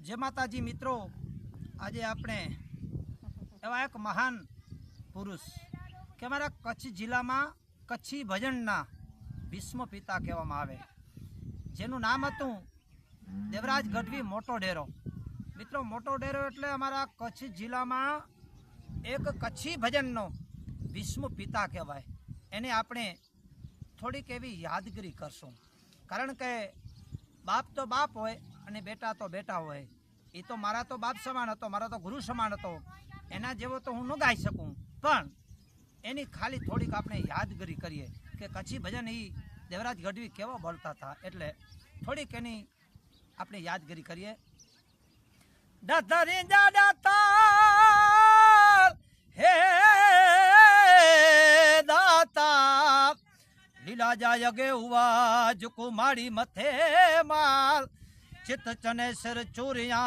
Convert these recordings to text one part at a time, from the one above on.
जय माताजी मित्रों, आज आपने एवा एक महान पुरुष के अमरा कच्छ जिला में कच्छी भजनना भीष्म पिता कहेवामां आवे, जेनुं नाम हतुं देवराज गढ़वी मोटो डेरो। मित्रों, मोटो डेरो एटले अमारा कच्छ जिला में एक कच्छी भजननो भीष्म पिता कहेवाय। एने आपणे थोड़ीक एवी यादगिरी करशुं, कारण के बाप तो बाप होय अने बेटा तो बेटा होय। ए तो मारा तो बाप समान हतो, मारा तो गुरु समान हतो, एना जेवो तो हूँ न गाई सकूँ, पण एनी खाली थोड़ीक आपणे यादगिरी करीए के कच्छी भजन ही देवराज गढ़वी केवा बोलता था, एटले थोड़ीक एनी आपणे यादगिरी करीए। दतरी जा दातार हे दातार, लीला जायगे हुआ जुकु माड़ी मथे माल, चित चने सिर चूरिया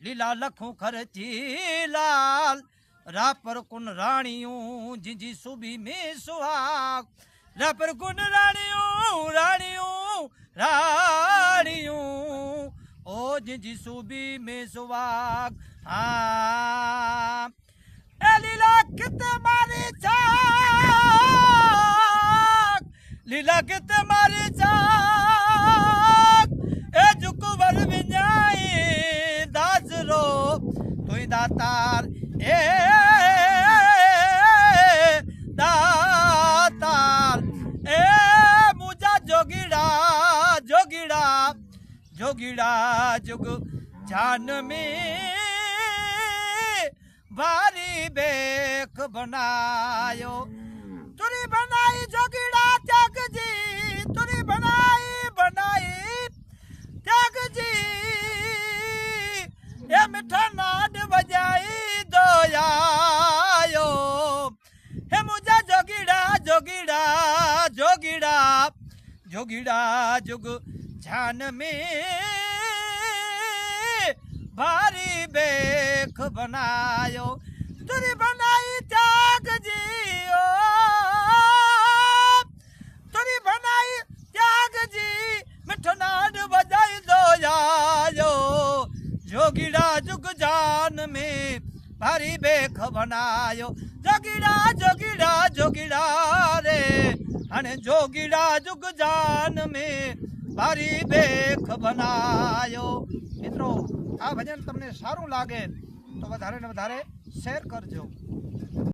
लीला लखू खरची लाल, रापर कुन राणियों जिंजी सुबी में सुहाग, रापर कुन राणियों राणियों राणियों ओ जिंजी सुबी में सुहाग। हाँ ए लीला कित मारी चाक, लीला कित मारी चाक, ए जुकुवर विन्याई दासरो तुई दातार ए दातार ए मुझा जोगीड़ा जोगीड़ा जोगीड़ा जुग जान में भारी बेख बनायो, तुरी बनाई जोगीड़ा त्याग जी, तुरी बनाई त्याग जी, ये मिठा नाद बजाई दोयायो, हे मुझा जोगीड़ा जोगीड़ा जोगीड़ा जोगीड़ा जुग जान में भारी बेख बनायो, तुरी बनाई त्याग जी ओ, तुरी बनाई त्याग जी, मिठो नाद बजाई दो यायो, जोगीड़ा जुग जान में भारी बेख बनायो, जोगीड़ा जोगीड़ा जोगीड़ा रे अने जोगीड़ा जुग जान में भारी बेख बनायो। मित्रों, आ भजन तमने सारू लागे तो वधारे ने वधारे शेर करजो।